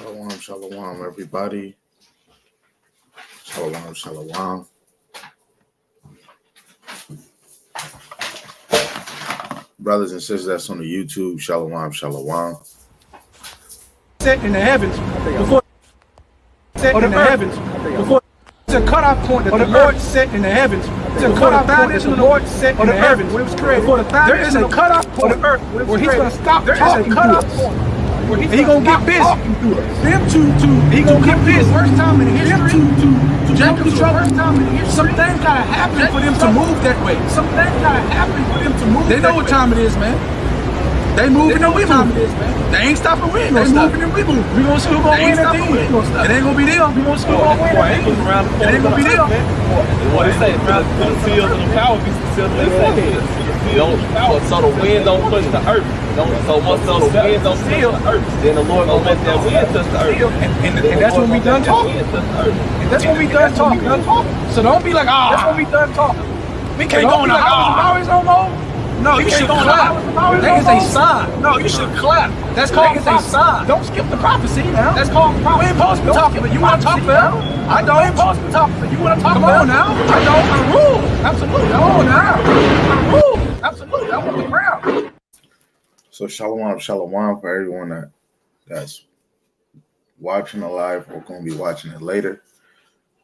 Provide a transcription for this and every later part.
Shalom, shalom, everybody. Shalom, shalom. Brothers and sisters that's on the YouTube, shalom, shalom. Set in the heavens before set in the heavens before it's a cutoff point that the Lord set in the heavens. It's a cutoff point that the Lord set in the heavens when it was created. There is a cutoff point where He's going to stop talking to us. He gonna get busy. He gonna get busy. First time in history, Jacob's first time in history. Some things gotta happen for them to move that way. Some things gotta happen for them to move. They know what time it is, man. They moving and we moving. They ain't stopping. We ain't gonna stop. They moving and we moving. We gonna see who gonna win at the end. It ain't gonna be them. We gonna see who gonna win at the end. It ain't gonna be them. What they say, around the field and the power be still the so the wind don't push the earth. So once the wind don't push the earth, then the Lord gonna let that wind touch the earth. And that's when we done talking. And that's when we done talking. So don't be like, that's when we done talking. We can't go in the hours no more. No, you should clap. That is a sign. No, you should clap. That's called a sign. Don't skip the prophecy now. That's called prophecy. We ain't supposed to be talking, but you want to talk about it? I don't. We ain't supposed to be talking, but you want to talk about it now? I don't. I rule. Absolutely. Come on now. I rule. Absolutely. I want the ground. So shalom, shalom for everyone that's watching the live or going to be watching it later.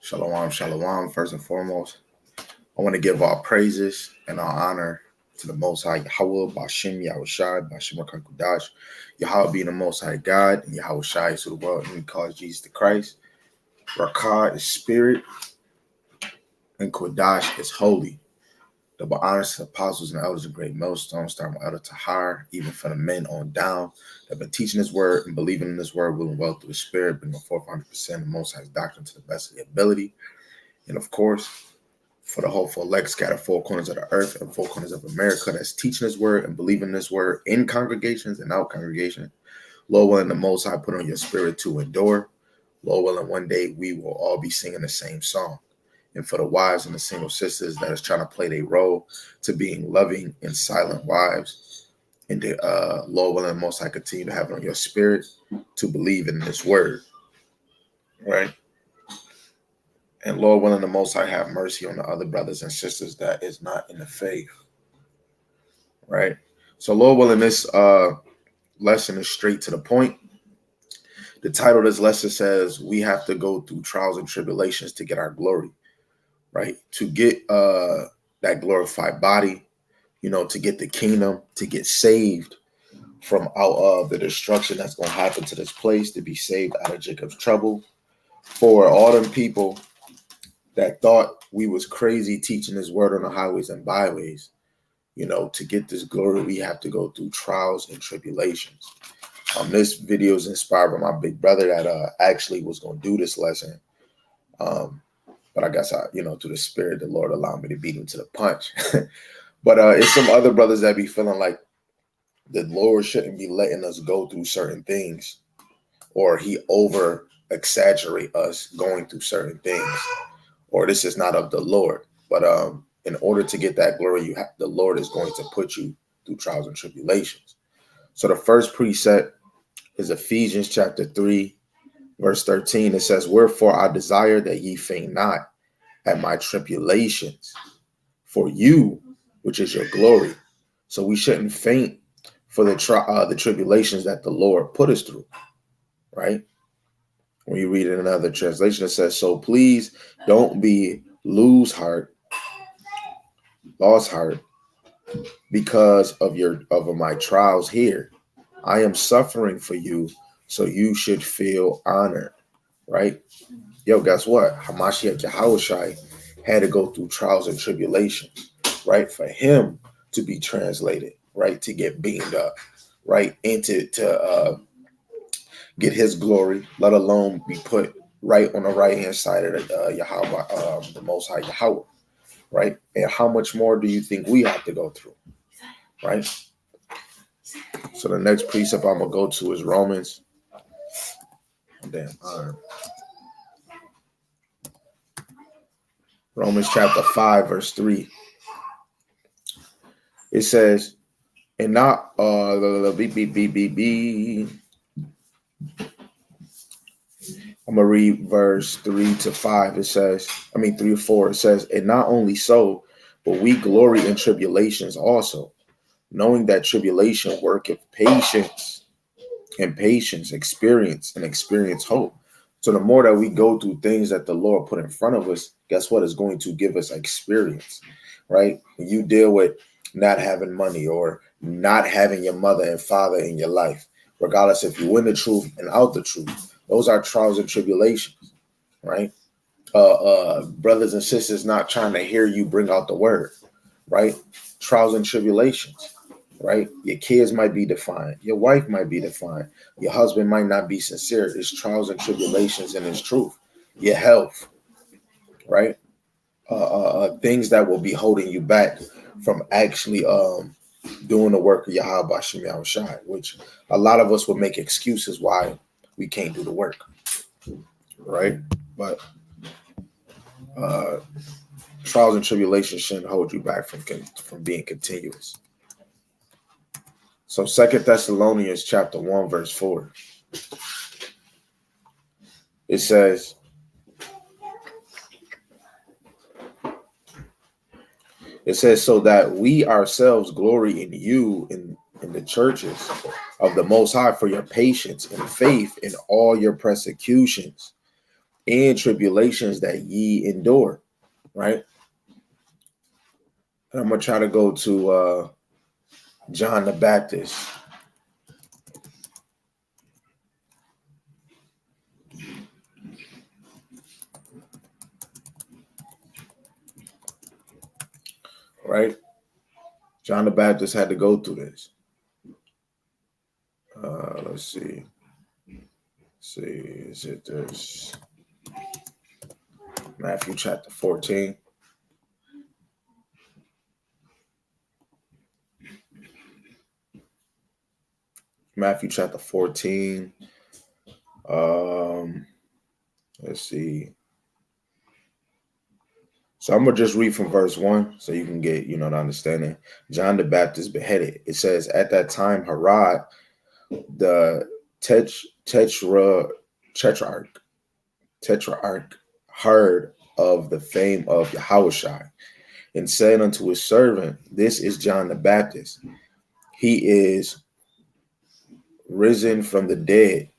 Shalom, shalom. First and foremost, I want to give all praises and all honor to the Most High Yahweh, Bashem Yahushai, Bashem Kudash, Yahweh being the Most High God, and Yahushai is to the world, and He calls Jesus the Christ. Rakah is spirit, and Kudash is holy. The honors apostles and elders of great millstones, starting with Elder Tahar, even for the men on down, that have been teaching His word and believing in His word, willing well through the Spirit, bringing forth 100% the Most High's doctrine to the best of their ability. And of course, for the hopeful elect scattered four corners of the earth and four corners of America that's teaching His word and believing His word in congregations and out congregations. Lord willing, the Most High put on your spirit to endure. Lord willing, one day we will all be singing the same song. And for the wives and the single sisters that is trying to play their role to being loving and silent wives. And the Lord willing, the Most High continue to have it on your spirit to believe in this word. Right? And Lord willing, the Most High have mercy on the other brothers and sisters that is not in the faith. Right? So Lord willing, this lesson is straight to the point. The title of this lesson says, we have to go through trials and tribulations to get our glory. Right? To get that glorified body, to get the kingdom, to get saved from out of the destruction that's going to happen to this place, to be saved out of Jacob's trouble. For all them people that thought we was crazy teaching His word on the highways and byways, to get this glory, we have to go through trials and tribulations. This video is inspired by my big brother that actually was going to do this lesson. But I guess through the Spirit, the Lord allowed me to beat him to the punch. But it's some other brothers that be feeling like the Lord shouldn't be letting us go through certain things, or He over exaggerate us going through certain things, or this is not of the Lord. But in order to get that glory, the Lord is going to put you through trials and tribulations. So the first precept is Ephesians chapter 3, verse 13. It says, wherefore I desire that ye faint not at my tribulations for you, which is your glory. So we shouldn't faint for the tribulations that the Lord put us through, right? When you read in another translation, it says, so please don't be lost heart because of my trials here. I am suffering for you, so you should feel honored, right? Yo, guess what? Hamashiach Yahushai had to go through trials and tribulations, right? For Him to be translated, right? To get beamed up, right? And to get His glory, let alone be put right on the right-hand side of the Most High Yahweh, right? And how much more do you think we have to go through, right? So the next precept I'm going to go to is Romans. Romans chapter 5, verse 3. It says, and not I'm going to read verse 3 to 5. It says, 3 to 4. It says, and not only so, but we glory in tribulations also, knowing that tribulation worketh patience, and patience experience, and experience hope. So the more that we go through things that the Lord put in front of us, guess what? Is going to give us experience, right? When you deal with not having money or not having your mother and father in your life, regardless if you in the truth and out the truth, those are trials and tribulations, right? Brothers and sisters not trying to hear you bring out the word, right? Trials and tribulations, right? Your kids might be defiant. Your wife might be defiant. Your husband might not be sincere. It's trials and tribulations and it's truth. Your health, right? Things that will be holding you back from actually doing the work of Yahweh Bashim Yahushai, which a lot of us would make excuses why we can't do the work, right? But trials and tribulations shouldn't hold you back from being continuous. So 2 Thessalonians chapter 1, verse 4. It says, so that we ourselves glory in you in the churches of the Most High for your patience and faith in all your persecutions and tribulations that ye endure, right? And I'm going to try to go to John the Baptist. Right? John the Baptist had to go through this. Let's see. Is it this? Matthew chapter 14. Matthew chapter 14. Let's see. So I'm going to just read from verse 1 so you can get, the understanding. John the Baptist beheaded. It says, at that time, Herod, the tetrarch heard of the fame of Yahushai and said unto his servant, this is John the Baptist. He is risen from the dead,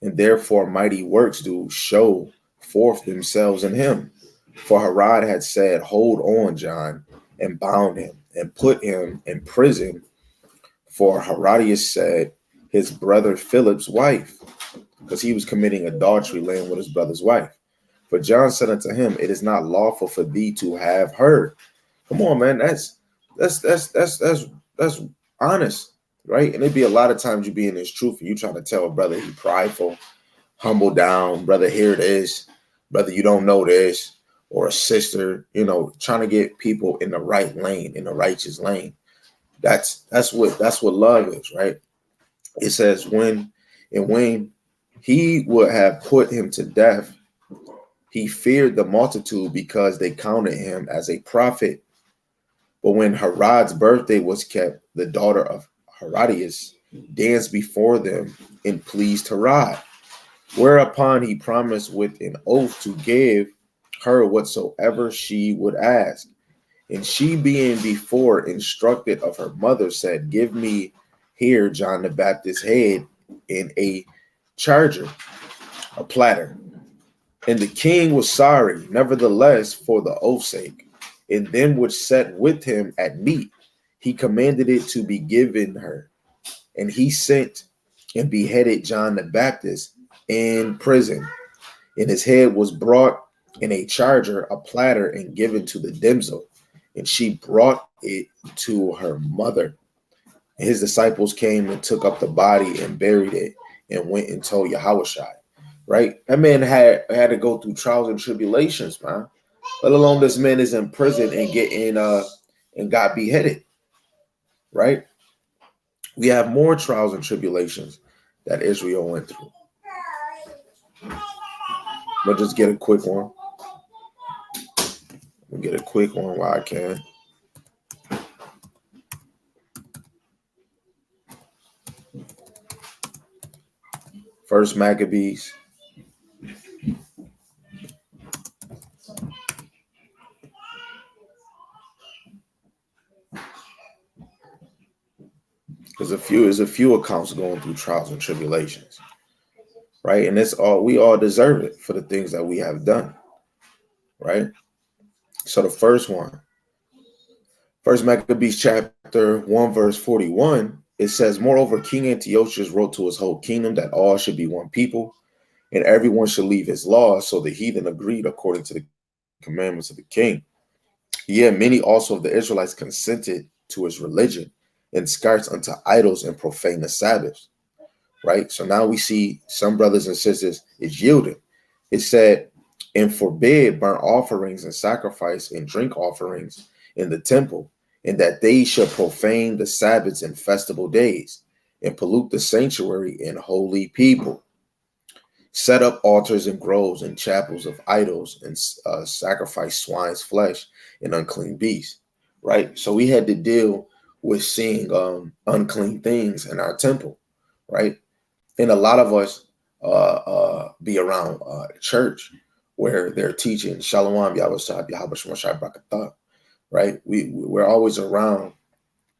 and therefore mighty works do show forth themselves in him. For Herod had said, hold on, John, and bound him, and put him in prison. For Herodias said, his brother Philip's wife, because he was committing adultery, laying with his brother's wife. But John said unto him, it is not lawful for thee to have her. Come on, man, that's honest, right? And it'd be a lot of times you be in this truth and you trying to tell a brother he prideful, humble down, brother, here it is, brother, you don't know this, or a sister, trying to get people in the right lane, in the righteous lane. That's what love is, right? It says when he would have put him to death, he feared the multitude because they counted him as a prophet. But when Herod's birthday was kept, the daughter of Herodias danced before them and pleased Herod. Whereupon he promised with an oath to give her whatsoever she would ask. And she, being before instructed of her mother, said, give me here John the Baptist's head in a charger, a platter. And the king was sorry, nevertheless, for the oath's sake. And them which sat with him at meat, he commanded it to be given her. And he sent and beheaded John the Baptist in prison. And his head was brought in a charger, a platter, and given to the damsel. And she brought it to her mother. And his disciples came and took up the body and buried it and went and told Yahushai. Right? That man had to go through trials and tribulations, man. Let alone this man is in prison and got beheaded. Right? We have more trials and tribulations that Israel went through. But just get a quick one. We'll get a quick one while I can. First Maccabees there's a few accounts going through trials and tribulations, right? And it's all, we all deserve it for the things that we have done, right? So the first Maccabees chapter 1, verse 41, it says, moreover, King Antiochus wrote to his whole kingdom that all should be one people, and everyone should leave his laws. So the heathen agreed according to the commandments of the king. Yet many also of the Israelites consented to his religion, and scarce unto idols and profane the Sabbath. Right? So now we see some brothers and sisters is yielding. It said, and forbid burnt offerings and sacrifice and drink offerings in the temple, and that they should profane the Sabbaths and festival days, and pollute the sanctuary and holy people. Set up altars and groves and chapels of idols, and sacrifice swine's flesh and unclean beasts. Right? So we had to deal with seeing unclean things in our temple. Right? And a lot of us be around church where they're teaching Shalom Yahweh Brakatah, right? We're always around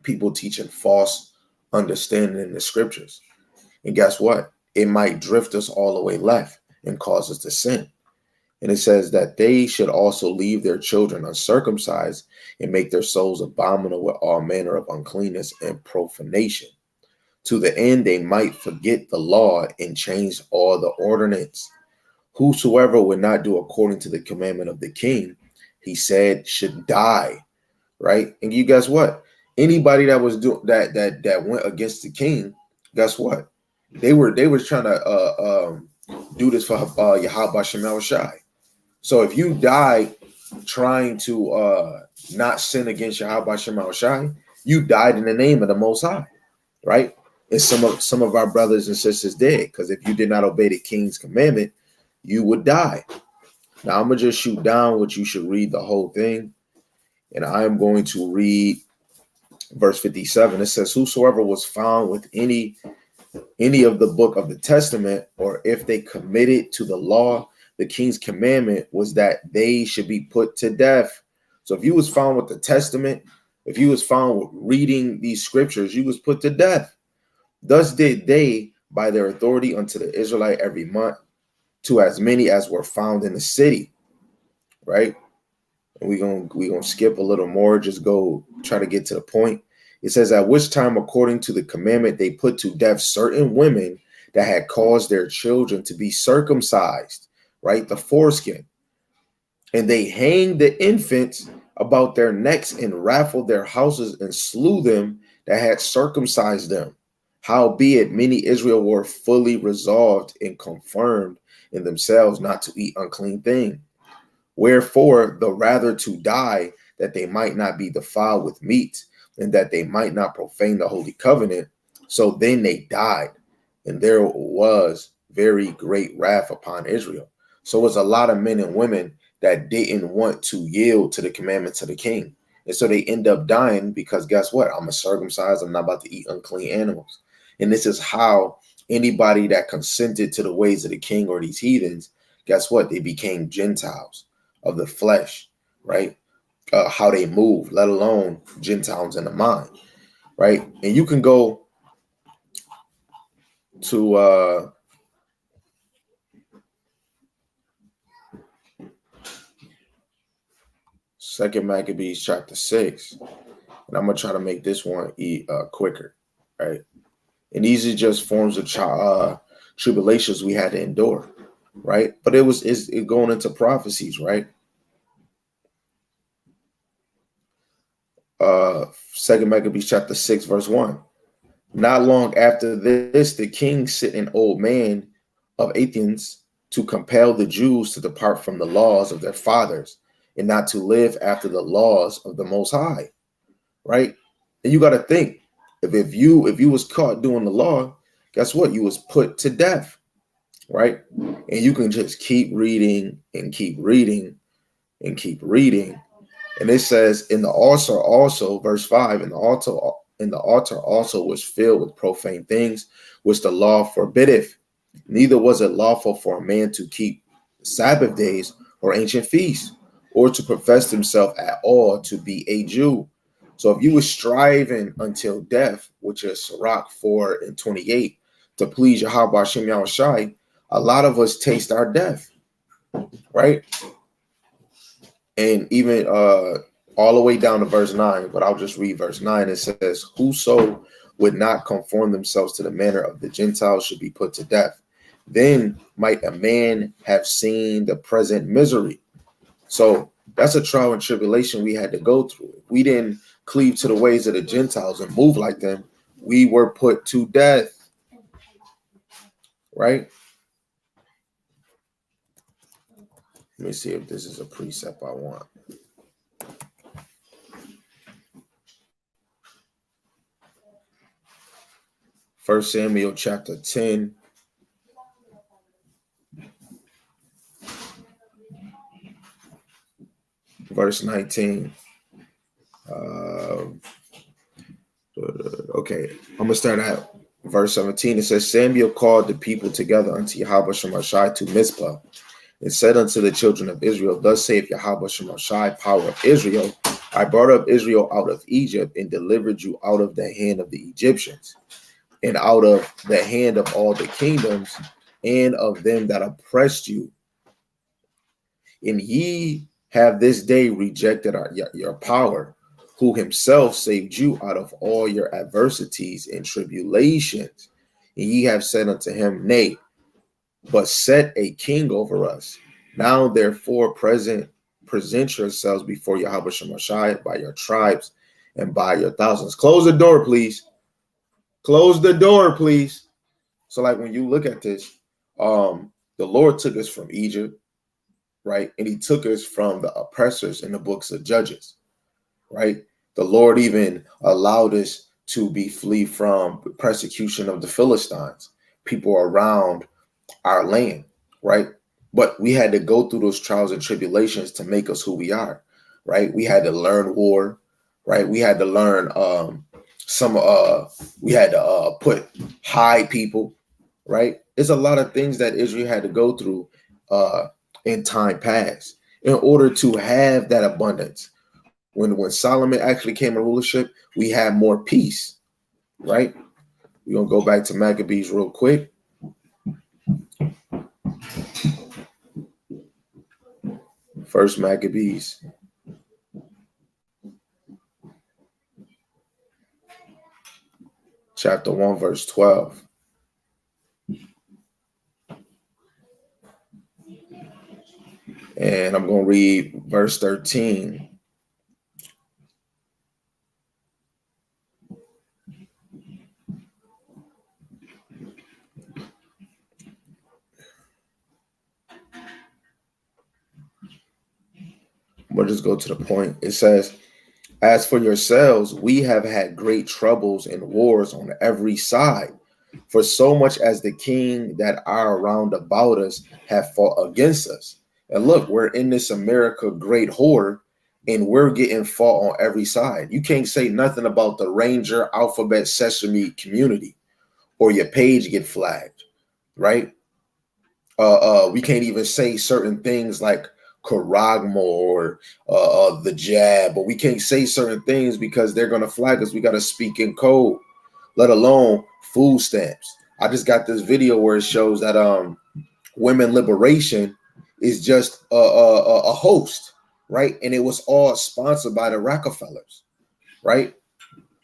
people teaching false understanding in the scriptures. And guess what? It might drift us all the way left and cause us to sin. And it says that they should also leave their children uncircumcised and make their souls abominable with all manner of uncleanness and profanation, to the end they might forget the law and change all the ordinance. Whosoever would not do according to the commandment of the king, he said, should die. Right? And you guess what? Anybody that was doing that went against the king, guess what? They were trying to do this for Yahweh Shemel Shai. So if you die trying to not sin against Yahweh Shemel Shai, you died in the name of the Most High, right? And some of our brothers and sisters did, because if you did not obey the king's commandment, you would die. Now I'm gonna just shoot down what you should read the whole thing, and I am going to read verse 57. It says, whosoever was found with any of the book of the testament, or if they committed to the law, the king's commandment was that they should be put to death. So if you was found with the testament, if you was found with reading these scriptures, you was put to death. Thus did they by their authority unto the Israelite every month, to as many as were found in the city. Right? And we're gonna skip a little more, just go try to get to the point. It says, at which time, according to the commandment, they put to death certain women that had caused their children to be circumcised, right? The foreskin. And they hanged the infants about their necks and raffled their houses and slew them that had circumcised them. Howbeit, many Israel were fully resolved and confirmed in themselves not to eat unclean thing. Wherefore, the rather to die, that they might not be defiled with meat, and that they might not profane the holy covenant. So then they died, and there was very great wrath upon Israel. So it was a lot of men and women that didn't want to yield to the commandments of the king. And so they end up dying because guess what? I'm a circumcised. I'm not about to eat unclean animals. And this is how anybody that consented to the ways of the king or these heathens, guess what? They became Gentiles of the flesh, right? How they move, let alone Gentiles in the mind, right? And you can go to Second Maccabees chapter 6, and I'm gonna try to make this one quicker, right? And these are just forms of tribulations we had to endure, right? But it's going into prophecies, right? Second Maccabees chapter 6, verse 1. Not long after this, the king sent an old man of Athens to compel the Jews to depart from the laws of their fathers and not to live after the laws of the Most High, right? And you got to think, if you was caught doing the law, guess what? You was put to death, right? And you can just keep reading and keep reading and keep reading. And it says, in the altar also, verse 5, in the altar also was filled with profane things, which the law forbiddeth. Neither was it lawful for a man to keep Sabbath days or ancient feasts, or to profess himself at all to be a Jew. So if you were striving until death, which is Sirach 4:28, to please Yahweh Shem Yahushai, a lot of us taste our death, right? And even all the way down to verse 9, but I'll just read verse 9. It says, whoso would not conform themselves to the manner of the Gentiles should be put to death. Then might a man have seen the present misery. So that's a trial and tribulation we had to go through. If we didn't cleave to the ways of the Gentiles and move like them, we were put to death, right? Let me see if this is a precept I want. First Samuel chapter 10. Verse 19. Okay, I'm going to start at verse 17. It says, Samuel called the people together unto Yahweh Shemashai to Mizpah, and said unto the children of Israel, thus saith Yahweh Shemashai, power of Israel, I brought up Israel out of Egypt and delivered you out of the hand of the Egyptians, and out of the hand of all the kingdoms, and of them that oppressed you. And ye have this day rejected your power, who himself saved you out of all your adversities and tribulations. And ye have said unto him, nay, but set a king over us. Now therefore present yourselves before Yahweh Shemashai by your tribes and by your thousands. Close the door, please. Close the door, please. So like when you look at this, the Lord took us from Egypt, right? And he took us from the oppressors in the books of Judges, right? The Lord even allowed us to flee from persecution of the Philistines, people around our land, right? But we had to go through those trials and tribulations to make us who we are, right? We had to learn war, right? We had to learn we had to hide people, right? There's a lot of things that Israel had to go through in time past in order to have that abundance. When Solomon actually came in rulership, we had more peace, right? We're going to go back to Maccabees real quick. First Maccabees. Chapter 1, verse 12. And I'm going to read verse 13. We'll just go to the point. It says, as for yourselves, we have had great troubles and wars on every side. For so much as the king that are round about us have fought against us. And look, we're in this America great whore, and we're getting fought on every side. You can't say nothing about the Ranger Alphabet Sesame community, or your page get flagged, right? We can't even say certain things like Karagmo or the jab, but we can't say certain things because they're going to flag us. We got to speak in code, let alone food stamps. I just got this video where it shows that women liberation is just a host, right? And it was all sponsored by the Rockefellers, right?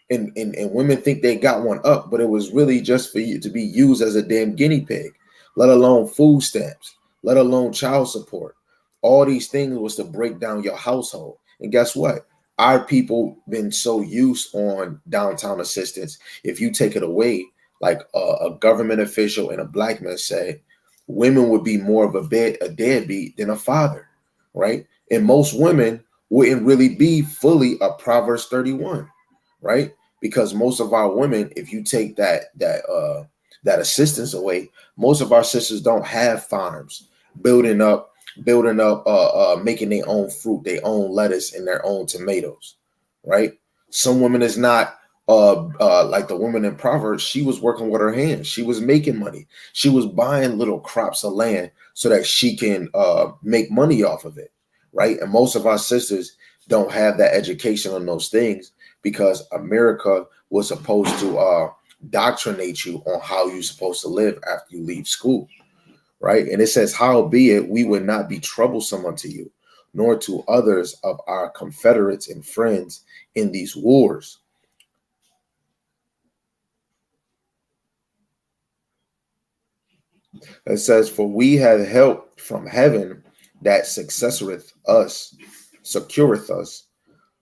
And women think they got one up, but it was really just for you to be used as a damn guinea pig, let alone food stamps, let alone child support. All these things was to break down your household. And guess what? Our people been so used on downtown assistance. If you take it away, like a government official and a black man say, women would be more of a deadbeat than a father, right? And most women wouldn't really be fully a Proverbs 31, right? Because most of our women, if you take that assistance away, most of our sisters don't have farms, building up, making their own fruit, their own lettuce, and their own tomatoes, right? Some women is not like the woman in Proverbs. She was working with her hands. She was making money. She was buying little crops of land so that she can make money off of it, right? And most of our sisters don't have that education on those things because America was supposed to doctrinate you on how you're supposed to live after you leave school, right? And it says, howbeit we would not be troublesome unto you, nor to others of our confederates and friends in these wars. It says, for we have help from heaven that successoreth us, secureth us,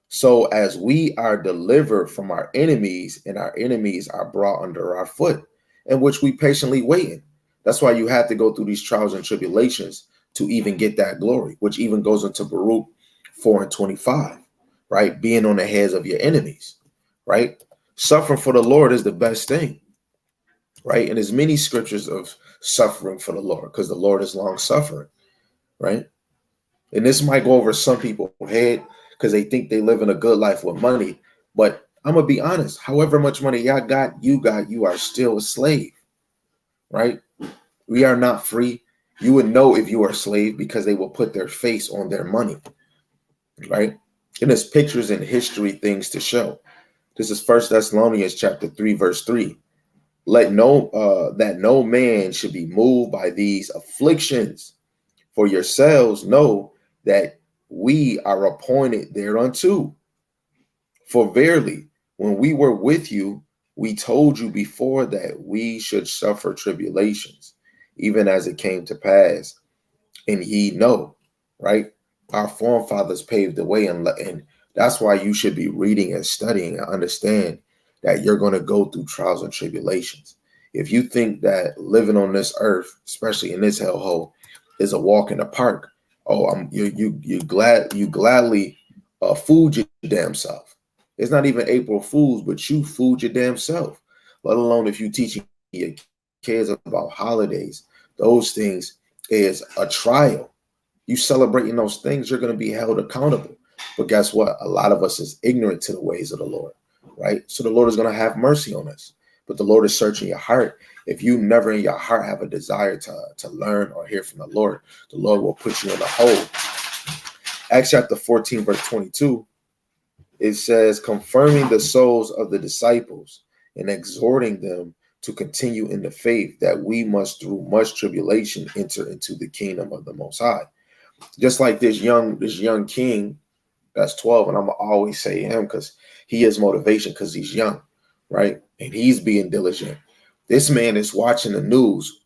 so as we are delivered from our enemies, and our enemies are brought under our foot, in which we patiently waiting. That's why you have to go through these trials and tribulations to even get that glory, which even goes into Baruch 4:25, right? Being on the heads of your enemies, right? Suffering for the Lord is the best thing, right? And there's many scriptures of suffering for the Lord, because the Lord is long suffering, right? And this might go over some people's head because they think they live in a good life with money. But I'm going to be honest, however much money y'all got, you are still a slave, right? We are not free. You would know if you are a slave because they will put their face on their money, right? And there's pictures and history things to show. This is 1 Thessalonians chapter 3, verse 3. Let that no man should be moved by these afflictions, for yourselves know that we are appointed thereunto. For verily, when we were with you, we told you before that we should suffer tribulations, even as it came to pass. And ye know, right? Our forefathers paved the way, and that's why you should be reading and studying and understand that you're going to go through trials and tribulations. If you think that living on this earth, especially in this hellhole, is a walk in the park, you gladly fooled your damn self. It's not even April Fools, but you fooled your damn self. Let alone if you teaching your kids about holidays, those things is a trial. You celebrating those things, you're going to be held accountable. But guess what? A lot of us is ignorant to the ways of the Lord, right? So the Lord is going to have mercy on us. But the Lord is searching your heart. If you never in your heart have a desire to learn or hear from the Lord will put you in a hole. Acts chapter 14, verse 22, it says, confirming the souls of the disciples and exhorting them to continue in the faith, that we must through much tribulation enter into the kingdom of the Most High. Just like this young king that's 12, and I'm gonna always say him because he is motivation because he's young, right? And he's being diligent. This man is watching the news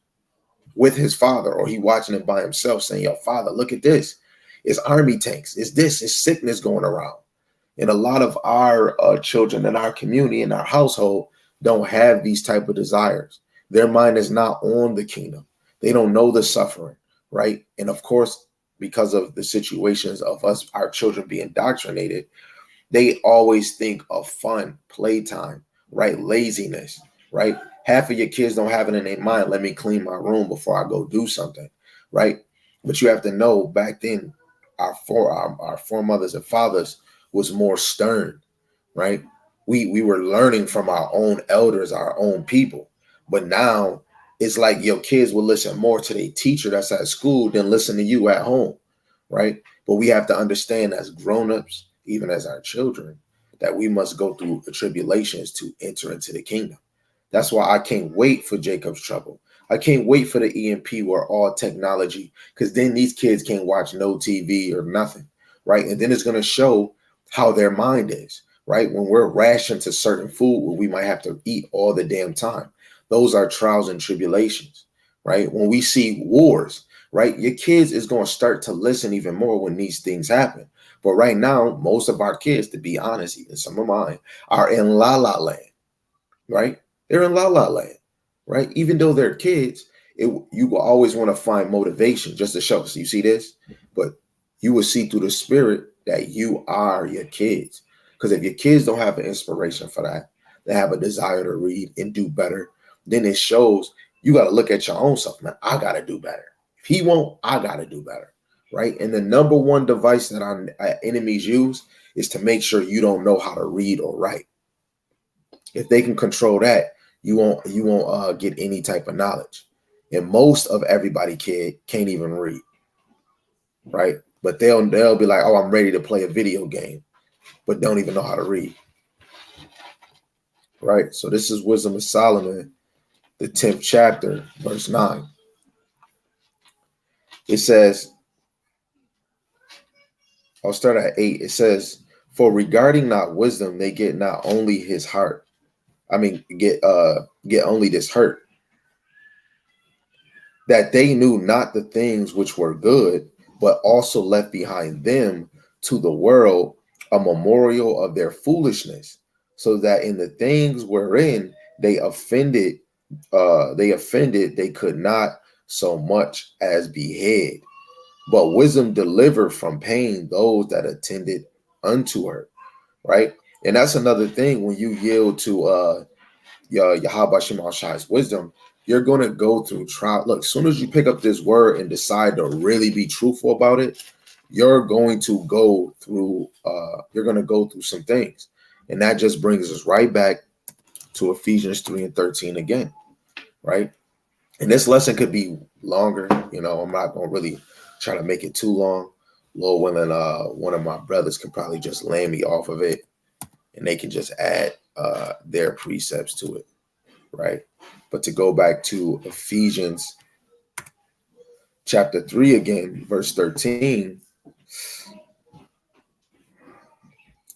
with his father, or he watching it by himself, saying, yo, father, look at this. It's army tanks. It's sickness going around. And a lot of our children in our community, in our household, don't have these type of desires. Their mind is not on the kingdom. They don't know the suffering, right? And of course, because of the situations of us, our children being indoctrinated, they always think of fun, playtime, right? Laziness, right? Half of your kids don't have it in their mind, let me clean my room before I go do something, right? But you have to know, back then, our foremothers and fathers was more stern, right? We were learning from our own elders, our own people. But now it's like your kids will listen more to their teacher that's at school than listen to you at home, right? But we have to understand as grown-ups, even as our children, that we must go through the tribulations to enter into the kingdom. That's why I can't wait for Jacob's trouble. I can't wait for the EMP where all technology, because then these kids can't watch no TV or nothing, right? And then it's going to show how their mind is, right? When we're rationed to certain food where we might have to eat all the damn time. Those are trials and tribulations, right? When we see wars, right? Your kids is going to start to listen even more when these things happen. But right now, most of our kids, to be honest, even some of mine, are in la la land, right? They're in la la land, right? Even though they're kids, you will always want to find motivation just to show. So you see this, but you will see through the spirit that you are your kids. Because if your kids don't have an inspiration for that, they have a desire to read and do better, then it shows you got to look at your own self, man. I got to do better. If he won't, I got to do better, right? And the number one device that our enemies use is to make sure you don't know how to read or write. If they can control that, you won't get any type of knowledge. And most of everybody can't even read, right? But they'll be like, oh, I'm ready to play a video game, but don't even know how to read. right? So this is Wisdom of Solomon, the 10th chapter, verse 9. It says, I'll start at 8. It says, for regarding not wisdom, they get not only his heart. Get only this hurt, that they knew not the things which were good, but also left behind them to the world a memorial of their foolishness, so that in the things wherein they offended, they could not so much as behead. But wisdom delivered from pain those that attended unto her. Right? And that's another thing when you yield to Yahweh Shema Shai's wisdom, you're going to go through trial. Look, as soon as you pick up this word and decide to really be truthful about it, you're going to go through some things. And that just brings us right back to Ephesians 3 and 13 again, right? And this lesson could be longer. I'm not going to really try to make it too long. Lord willing, one of my brothers can probably just land me off of it, and they can just add their precepts to it, right? But to go back to Ephesians chapter 3 again, verse 13,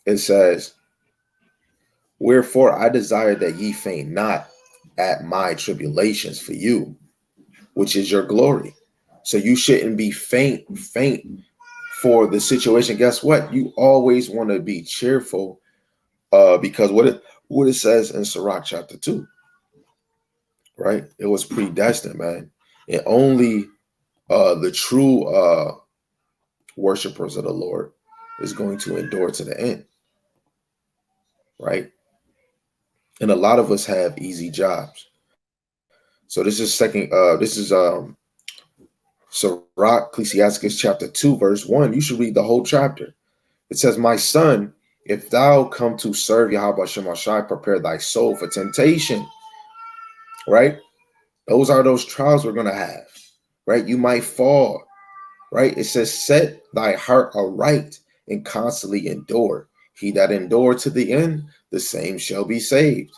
it says, wherefore I desire that ye faint not at my tribulations for you, which is your glory. So you shouldn't be faint for the situation. Guess what? You always want to be cheerful, because what it says in Sirach chapter 2, right? It was predestined, man. And only the true worshipers of the Lord is going to endure to the end, right? And a lot of us have easy jobs. So this is Sirach, Ecclesiastes chapter 2, verse 1. You should read the whole chapter. It says, my son, if thou come to serve Yahweh Shema Shai, prepare thy soul for temptation, right? Those are those trials we're going to have, right? You might fall, right? It says, set thy heart aright and constantly endure. He that endure to the end, the same shall be saved.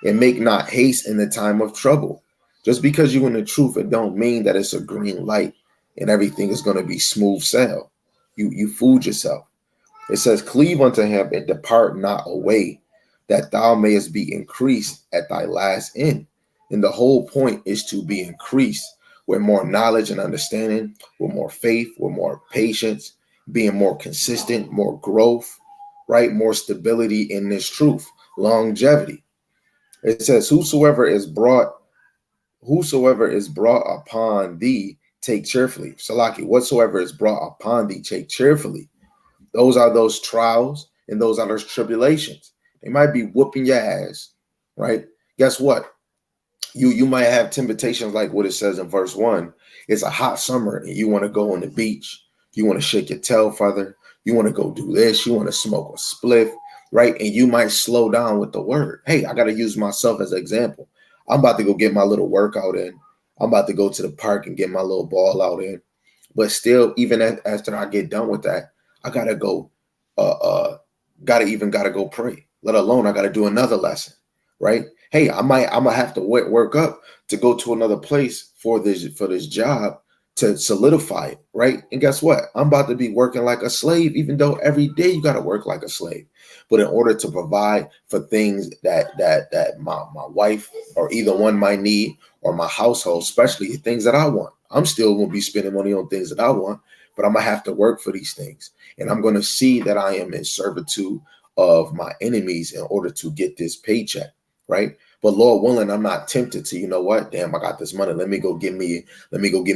And make not haste in the time of trouble. Just because you're in the truth, it don't mean that it's a green light and everything is going to be smooth sail. You fooled yourself. It says, cleave unto him and depart not away, that thou mayest be increased at thy last end. And the whole point is to be increased with more knowledge and understanding, with more faith, with more patience, being more consistent, more growth, right? More stability in this truth, longevity. It says, whosoever is brought upon thee, take cheerfully. Salaki, whatsoever is brought upon thee, take cheerfully. Those are those trials and those are those tribulations. They might be whooping your ass, right? Guess what? You might have temptations like what it says in verse 1. It's a hot summer and you want to go on the beach. You want to shake your tail feather. You want to go do this. You want to smoke a spliff, right? And you might slow down with the word. Hey, I got to use myself as an example. I'm about to go get my little workout in. I'm about to go to the park and get my little ball out in. But still, even after I get done with that, I gotta go, gotta go pray. Let alone I gotta do another lesson, right? Hey, I'm gonna have to work up to go to another place for this job to solidify it, right? And guess what? I'm about to be working like a slave, even though every day you gotta work like a slave. But in order to provide for things that my wife or either one might need, or my household, especially things that I want, I'm still gonna be spending money on things that I want, but I'm gonna have to work for these things. And I'm gonna see that I am in servitude of my enemies in order to get this paycheck, right? But Lord willing, I'm not tempted to, you know what? Damn, I got this money. Let me go get me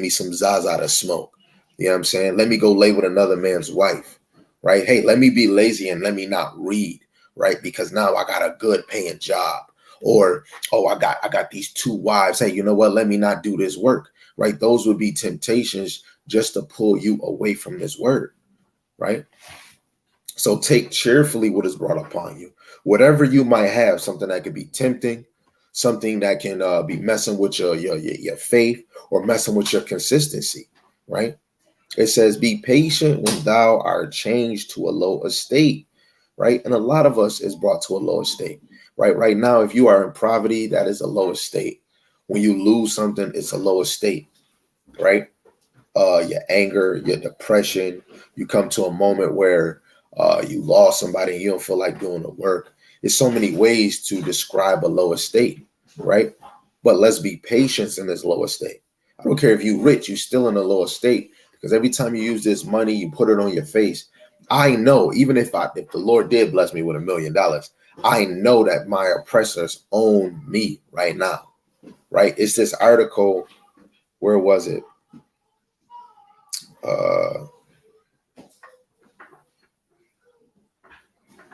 some Zaza to smoke. You know what I'm saying? Let me go lay with another man's wife, right? Hey, let me be lazy and let me not read, right? Because now I got a good paying job. Or, oh, I got these 2 wives. Hey, you know what? Let me not do this work, right? Those would be temptations just to pull you away from this word, right? So take cheerfully what is brought upon you. Whatever you might have, something that could be tempting, something that can be messing with your faith or messing with your consistency, right? It says, be patient when thou art changed to a low estate, right? And a lot of us is brought to a low estate. right? Right now, if you are in poverty, that is a low estate. When you lose something, it's a low estate, right? Your anger, your depression, you come to a moment where you lost somebody and you don't feel like doing the work. There's so many ways to describe a low estate, right? But let's be patient in this low estate. I don't care if you're rich, you're still in a low estate, because every time you use this money, you put it on your face. I know, even if the Lord did bless me with $1 million, I know that my oppressors own me right now, right? It's this article. Where was it?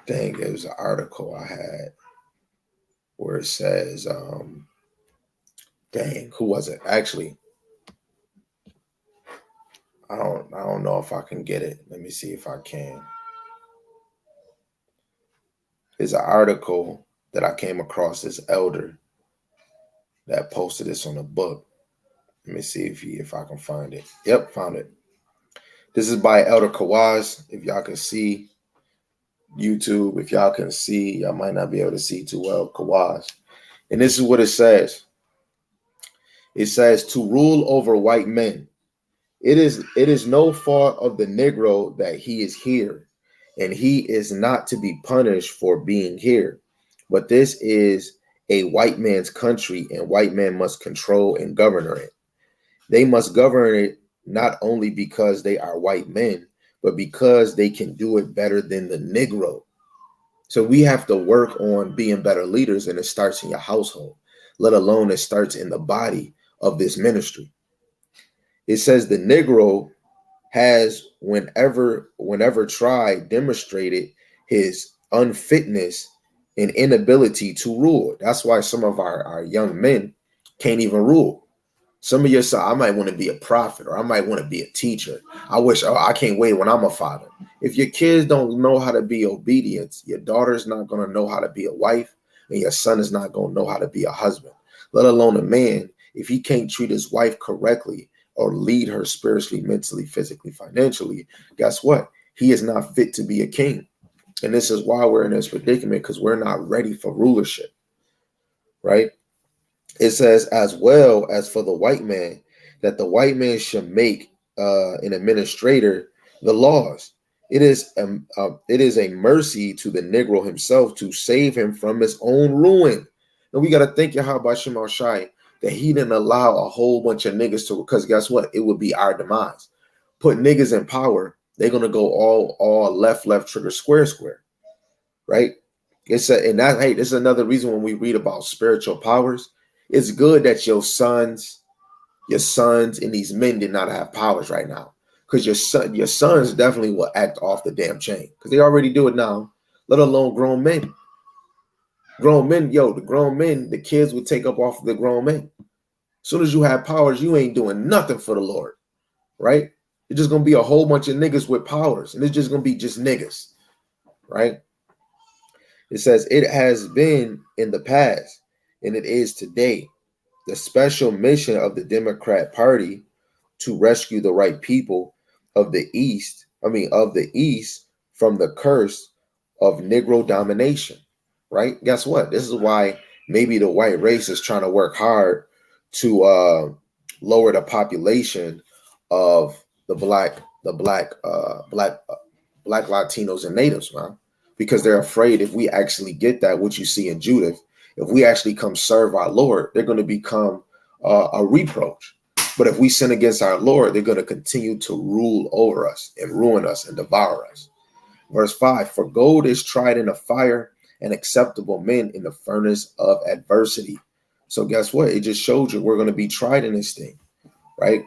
Dang, it was an article I had where it says, dang, who was it? Actually, I don't know if I can get it. Let me see if I can. There's an article that I came across, this elder that posted this on a book. Let me see if I can find it. Yep, found it. This is by Elder Kawaz. If y'all can see YouTube, if y'all can see, y'all might not be able to see too well, Kawaz. And this is what it says. It says, to rule over white men. It is no fault of the Negro that he is here, and he is not to be punished for being here. But this is a white man's country, and white men must control and govern it. They must govern it not only because they are white men, but because they can do it better than the Negro. So we have to work on being better leaders, and it starts in your household, let alone it starts in the body of this ministry. It says the Negro has, whenever tried, demonstrated his unfitness and inability to rule. That's why some of our young men can't even rule. Some of your sons, I might want to be a prophet, or I might want to be a teacher. I can't wait when I'm a father. If your kids don't know how to be obedient, your daughter's not going to know how to be a wife, and your son is not going to know how to be a husband, let alone a man. If he can't treat his wife correctly or lead her spiritually, mentally, physically, financially, guess what? He is not fit to be a king. And this is why we're in this predicament, because we're not ready for rulership, right? It says, as well as for the white man, that the white man should make an administrator the laws. It is a mercy to the Negro himself to save him from his own ruin. And we got to thank Yahweh Shema Shai that he didn't allow a whole bunch of niggas to, because guess what? It would be our demise. Put niggas in power, they're going to go all left, trigger, square, right? This is another reason when we read about spiritual powers, it's good that your sons and these men did not have powers right now, because your sons definitely will act off the damn chain, because they already do it now, let alone grown men. The kids would take up off of the grown men. As soon as you have powers, you ain't doing nothing for the Lord, right? It's just going to be a whole bunch of niggas with powers, and it's just going to be just niggas, right? It says, it has been in the past, and it is today, the special mission of the Democrat Party to rescue the right people of the East from the curse of Negro domination, right? Guess what? This is why maybe the white race is trying to work hard to lower the population of the black Latinos and natives, man, because they're afraid if we actually get that, what you see in Judith, if we actually come serve our Lord, they're going to become a reproach. But if we sin against our Lord, they're going to continue to rule over us and ruin us and devour us. Verse 5, for gold is tried in the fire, and acceptable men in the furnace of adversity. So guess what? It just showed you we're going to be tried in this thing, right?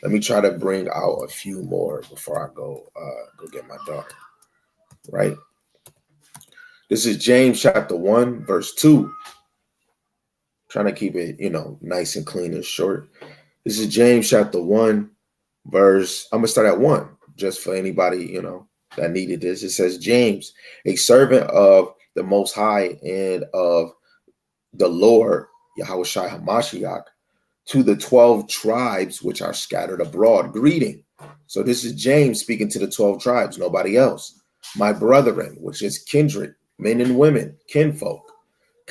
Let me try to bring out a few more before I go get my daughter, right? This is James chapter 1, verse 2. Trying to keep it, nice and clean and short. This is James chapter 1, verse, I'm going to start at 1, just for anybody, that needed this. It says, James, a servant of the Most High and of the Lord, Yahweh Shai HaMashiach, to the 12 tribes which are scattered abroad, greeting. So this is James speaking to the 12 tribes, nobody else. My brethren, which is kindred, men and women, kinfolk,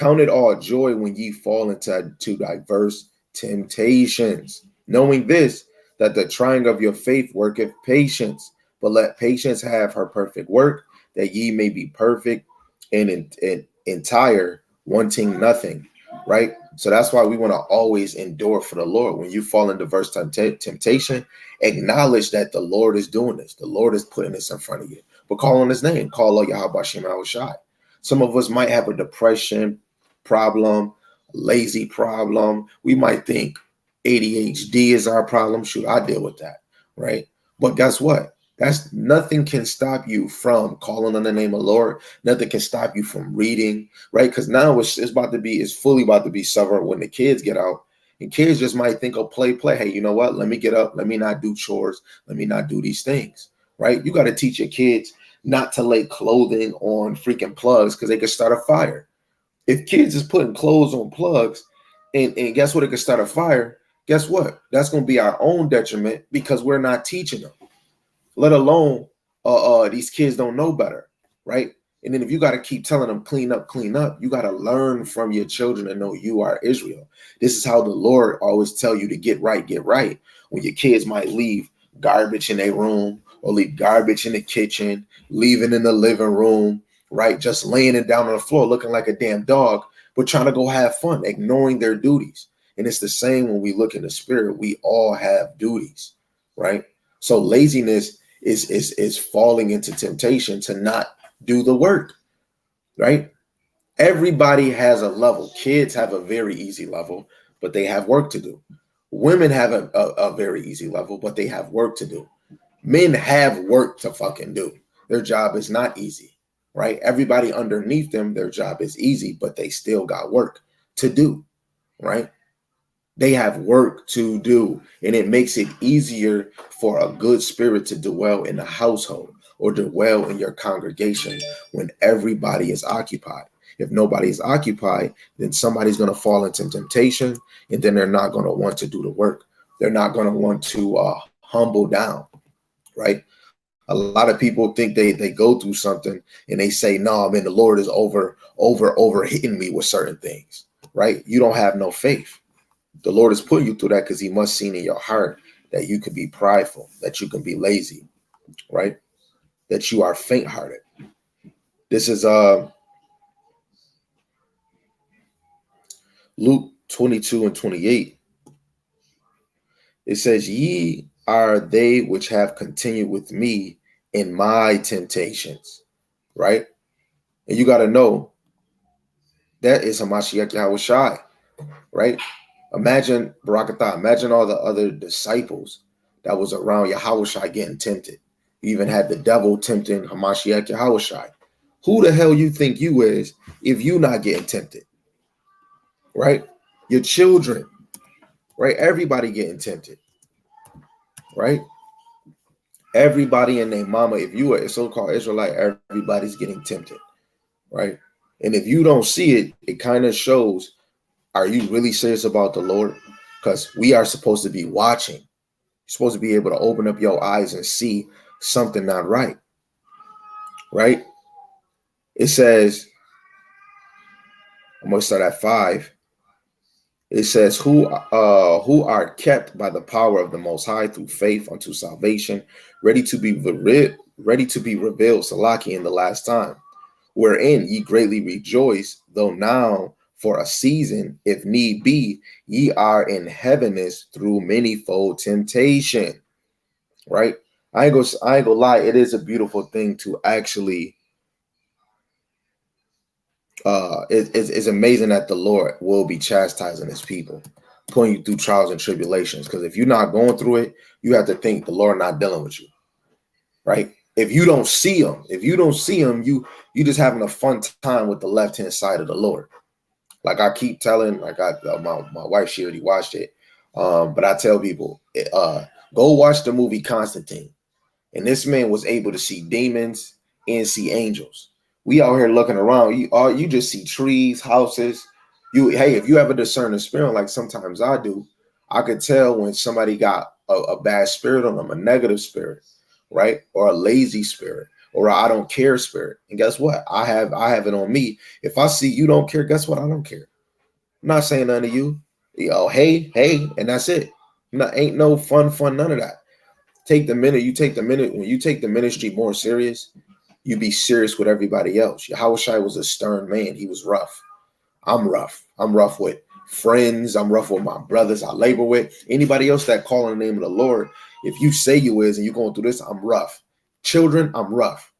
Count it all joy when ye fall into diverse temptations, knowing this, that the trying of your faith worketh patience. But let patience have her perfect work, that ye may be perfect and entire, wanting nothing. Right? So that's why we want to always endure for the Lord. When you fall into diverse temptation, acknowledge that the Lord is doing this. The Lord is putting this in front of you. But call on his name. Call on Yahweh Shem Shai. Some of us might have a depression problem, lazy problem. We might think ADHD is our problem. Shoot, I deal with that, right? But guess what? That's nothing can stop you from calling on the name of the Lord. Nothing can stop you from reading, right? Because now it's fully about to be summer when the kids get out. And kids just might think of play. Hey, you know what? Let me get up. Let me not do chores. Let me not do these things, right? You got to teach your kids not to lay clothing on freaking plugs because they could start a fire. If kids is putting clothes on plugs and guess what? It could start a fire. Guess what? That's going to be our own detriment because we're not teaching them, let alone these kids don't know better, right? And then if you got to keep telling them clean up, you got to learn from your children and know you are Israel. This is how the Lord always tell you to get right. When your kids might leave garbage in their room or leave garbage in the kitchen, leaving in the living room, right? Just laying it down on the floor, looking like a damn dog, but trying to go have fun, ignoring their duties. And it's the same when we look in the spirit. We all have duties, right? So laziness is falling into temptation to not do the work, right? Everybody has a level. Kids have a very easy level, but they have work to do. Women have a very easy level, but they have work to do. Men have work to fucking do. Their job is not easy, right? Everybody underneath them, their job is easy, but they still got work to do, right? They have work to do, and it makes it easier for a good spirit to dwell in a household or dwell in your congregation when everybody is occupied. If nobody is occupied, then somebody's going to fall into temptation, and then they're not going to want to do the work. They're not going to want to humble down, right? A lot of people think they go through something and they say, no, man, the Lord is over hitting me with certain things, right? You don't have no faith. The Lord is putting you through that because he must see in your heart that you can be prideful, that you can be lazy, right? That you are faint-hearted. This is Luke 22 and 28. It says, ye are they which have continued with me in my temptations, right? And you got to know that is Hamashiach Yahweh Shai, right? Imagine Barakatah, imagine all the other disciples that was around Yahweh Shai getting tempted. You even had the devil tempting Hamashiach Yahweh Shai. Who the hell you think you is if you not getting tempted, right? Your children, right? Everybody getting tempted, right? Everybody and their mama, if you are a so-called Israelite, everybody's getting tempted, right? And if you don't see it, it kind of shows, are you really serious about the Lord? Because we are supposed to be watching. You're supposed to be able to open up your eyes and see something not right, right? It says, I'm going to start at 5. It says, who are kept by the power of the Most High through faith unto salvation, ready to be revealed, Salaki, in the last time, wherein ye greatly rejoice, though now for a season, if need be, ye are in heaviness through manifold temptation, right? I ain't gonna lie, it is a beautiful thing to actually it's amazing that the Lord will be chastising his people, putting you through trials and tribulations. Because if you're not going through it, you have to think the Lord not dealing with you, right? If you don't see him, you just having a fun time with the left-hand side of the Lord. Like I keep telling, like my wife, she already watched it, but I tell people, go watch the movie Constantine. And this man was able to see demons and see angels. We out here looking around. You just see trees, houses. Hey, if you ever discern a spirit, like sometimes I do, I could tell when somebody got a bad spirit on them, a negative spirit, right? Or a lazy spirit, or I don't care spirit. And guess what? I have it on me. If I see you don't care, guess what? I don't care. I'm not saying nothing to you. Hey, and that's it. Ain't no fun, none of that. Take the minute. When you take the ministry more serious, you be serious with everybody else. Yahushua was a stern man. He was rough. I'm rough. I'm rough with friends. I'm rough with my brothers I labor with. Anybody else that call on the name of the Lord, if you say you is and you're going through this, I'm rough. Children, I'm rough,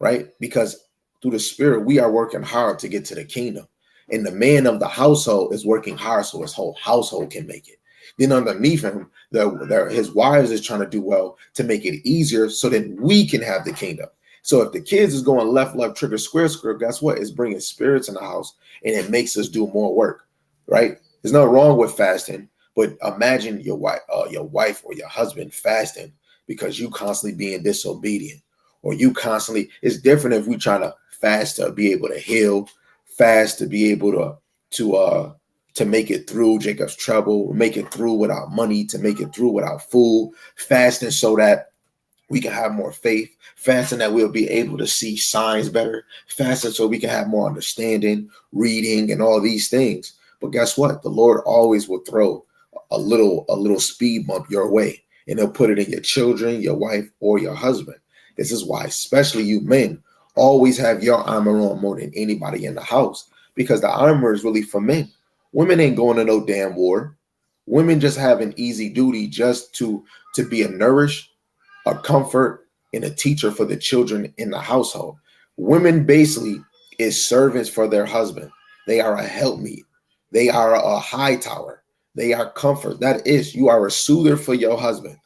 right? Because through the spirit, we are working hard to get to the kingdom. And the man of the household is working hard so his whole household can make it. Then underneath him, his wives is trying to do well to make it easier so that we can have the kingdom. So if the kids is going left, trigger, square, guess what? It's bringing spirits in the house and it makes us do more work, right? There's nothing wrong with fasting, but imagine your wife or your husband fasting because you constantly being disobedient, or you constantly. It's different if we trying to fast to be able to heal, fast to be able to make it through Jacob's trouble, make it through without money, to make it through without food, fasting so that we can have more faith, fasting that we'll be able to see signs better, fasting so we can have more understanding, reading, and all these things. But guess what? The Lord always will throw a little speed bump your way, and he'll put it in your children, your wife, or your husband. This is why, especially you men, always have your armor on more than anybody in the house, because the armor is really for men. Women ain't going to no damn war. Women just have an easy duty just to be a nourish, a comfort, and a teacher for the children in the household. Women basically is servants for their husband. They are a helpmeet. They are a high tower. They are comfort. That is, you are a soother for your husband.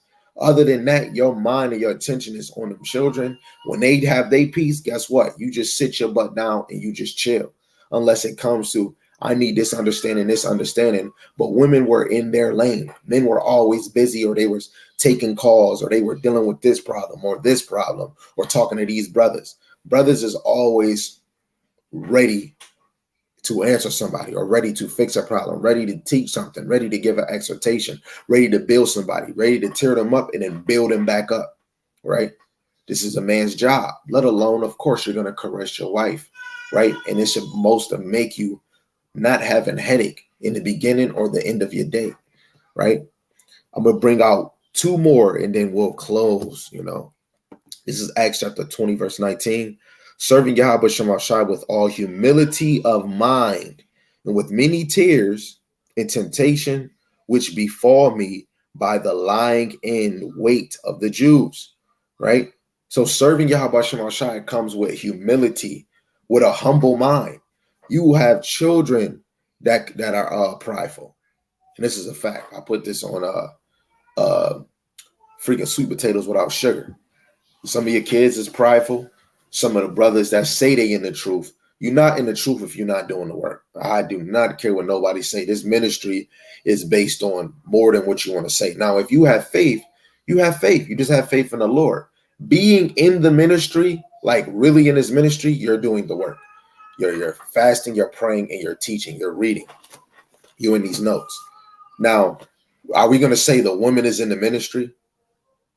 Other than that, your mind and your attention is on them children. When they have their peace, guess what? You just sit your butt down and you just chill. Unless it comes to, I need this understanding. But women were in their lane. Men were always busy, or they were taking calls, or they were dealing with this problem, or talking to these brothers. Brothers is always ready to answer somebody, or ready to fix a problem, ready to teach something, ready to give an exhortation, ready to build somebody, ready to tear them up and then build them back up, right? This is a man's job, let alone, of course, you're going to caress your wife, right? And it should most to make you not having headache in the beginning or the end of your day, right? I'm going to bring out two more and then we'll close, This is Acts chapter 20, verse 19. Serving Yahweh Shemashai with all humility of mind and with many tears and temptation, which befall me by the lying in wait of the Jews, right? So serving Yahweh Shemashai comes with humility, with a humble mind. You have children that are prideful. And this is a fact. I put this on freaking sweet potatoes without sugar. Some of your kids is prideful. Some of the brothers that say they in the truth, you're not in the truth if you're not doing the work. I do not care what nobody say. This ministry is based on more than what you want to say. Now, if you have faith, you have faith. You just have faith in the Lord. Being in the ministry, like really in this ministry, you're doing the work. You're fasting, you're praying, and you're teaching, you're reading. You in these notes. Now, are we going to say the woman is in the ministry?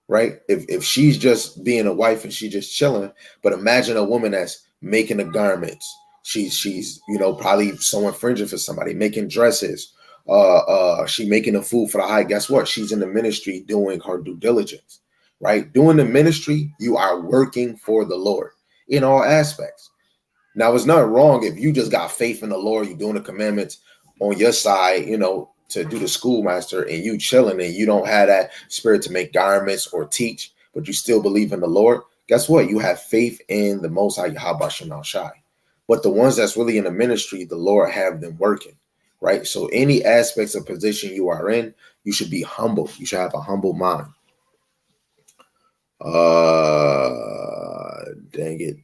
Right? If she's just being a wife and she's just chilling, but imagine a woman that's making the garments. She's probably sewing fringes for somebody, making dresses. She making the food for the high. Guess what? She's in the ministry doing her due diligence, right? Doing the ministry, you are working for the Lord in all aspects. Now, it's not wrong if you just got faith in the Lord, you're doing the commandments on your side, to do the schoolmaster, and you chilling and you don't have that spirit to make garments or teach, but you still believe in the Lord. Guess what? You have faith in the Most High Yahweh Shem Shai. But the ones that's really in the ministry, the Lord have them working, right? So any aspects of position you are in, you should be humble. You should have a humble mind. Dang it.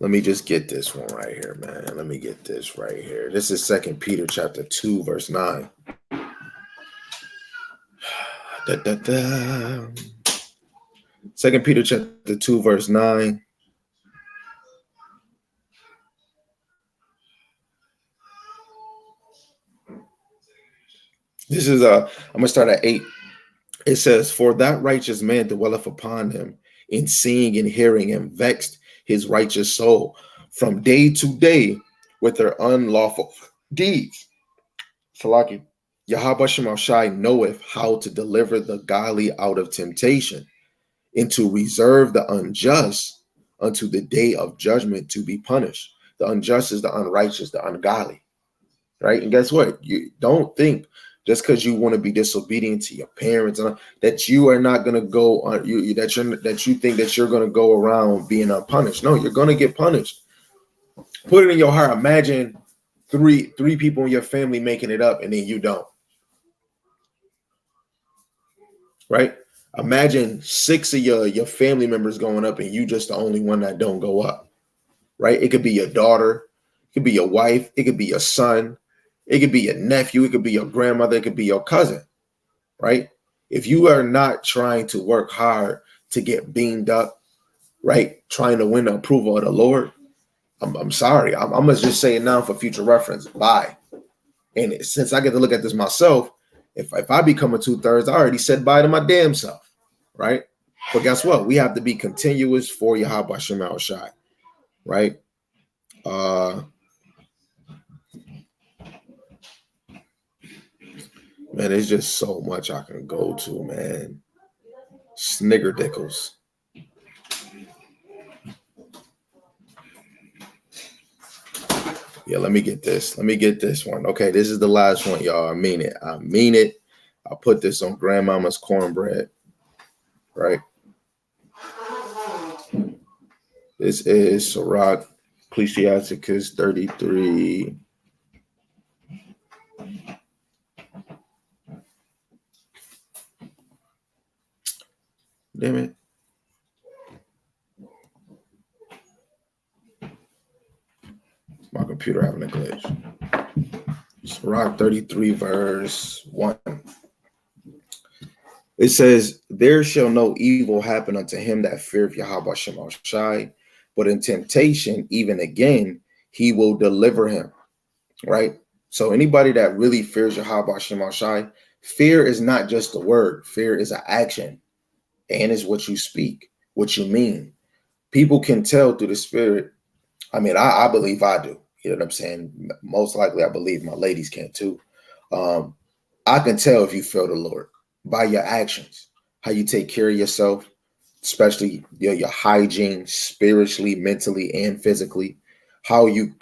Let me just get this one right here, man. Let me get this right here. This is 2 Peter chapter 2, verse 9. 2 Peter chapter 2, verse 9. This is I'm gonna start at 8. It says, for that righteous man dwelleth upon him in seeing and hearing, and vexed his righteous soul from day to day with their unlawful deeds. Salaki. Yahweh Shemashai knoweth how to deliver the godly out of temptation, and to reserve the unjust unto the day of judgment to be punished. The unjust is the unrighteous, the ungodly, right? And guess what? You don't think just because you want to be disobedient to your parents that you are not going to go on that you think that you're going to go around being unpunished. No, you're going to get punished. Put it in your heart. Imagine three people in your family making it up and then you don't. Right? Imagine 6 of your family members going up and you just the only one that don't go up. Right? It could be your daughter, it could be your wife, it could be your son, it could be your nephew, it could be your grandmother, it could be your cousin. Right? If you are not trying to work hard to get beamed up, right? Trying to win the approval of the Lord, I'm sorry. I'm gonna just say it now for future reference. Bye. And since I get to look at this myself, if I become a 2/3, I already said bye to my damn self, right? But guess what? We have to be continuous for Yahweh Shem Al Shai, right? Man, there's just so much I can go to, man. Sniggerdickles. Yeah, let me get this. Let me get this one. Okay, this is the last one, y'all. I mean it. I mean it. I put this on grandmama's cornbread, right? This is Sirach, Ecclesiasticus 33. Damn it. My computer having a glitch. Sirach 33 verse 1. It says, there shall no evil happen unto him that feareth Yahweh Shem Shai, but in temptation, even again, he will deliver him. Right? So anybody that really fears Yahweh Shem Shai, fear is not just a word. Fear is an action. And is what you speak, what you mean. People can tell through the spirit. I mean, I believe I do. You know what I'm saying? Most likely, I believe my ladies can too. I can tell if you feel the Lord by your actions, how you take care of yourself, especially your hygiene, spiritually, mentally, and physically, how you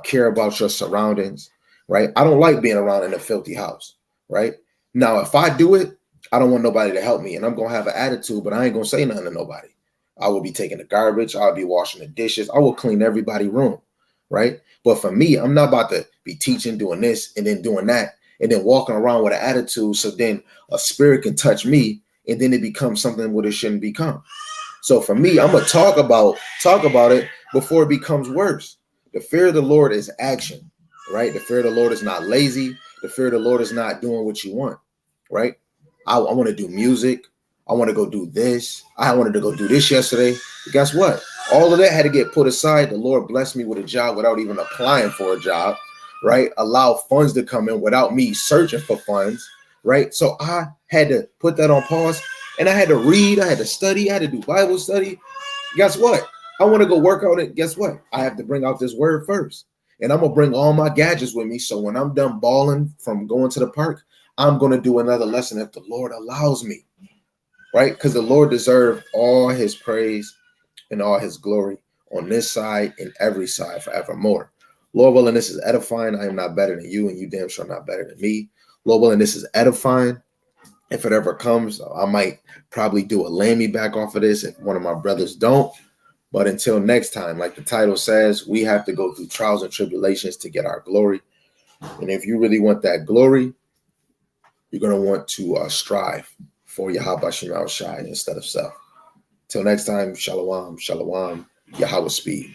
care about your surroundings, right? I don't like being around in a filthy house, right? Now, if I do it, I don't want nobody to help me, and I'm going to have an attitude, but I ain't going to say nothing to nobody. I will be taking the garbage. I'll be washing the dishes. I will clean everybody's room, right? But for me, I'm not about to be teaching, doing this, and then doing that, and then walking around with an attitude so then a spirit can touch me, and then it becomes something what it shouldn't become. So for me, I'm going to talk about it before it becomes worse. The fear of the Lord is action, right? The fear of the Lord is not lazy. The fear of the Lord is not doing what you want, right? I want to do music. I want to go do this. I wanted to go do this yesterday. But guess what? All of that had to get put aside. The Lord blessed me with a job without even applying for a job, right? Allow funds to come in without me searching for funds, right? So I had to put that on pause, and I had to read. I had to study. I had to do Bible study. Guess what? I want to go work out it. Guess what? I have to bring out this word first, and I'm going to bring all my gadgets with me. So when I'm done balling from going to the park, I'm going to do another lesson if the Lord allows me, right? Because the Lord deserves all his praise and all his glory on this side and every side forevermore. Lord willing, this is edifying. I am not better than you, and you damn sure not better than me. Lord willing, this is edifying. If it ever comes, I might probably do a lammy back off of this if one of my brothers don't. But until next time, like the title says, we have to go through trials and tribulations to get our glory. And if you really want that glory, you're going to want to strive for Yahweh Shem Al Shai instead of self. Till next time, shalom, shalom, Yahweh speed.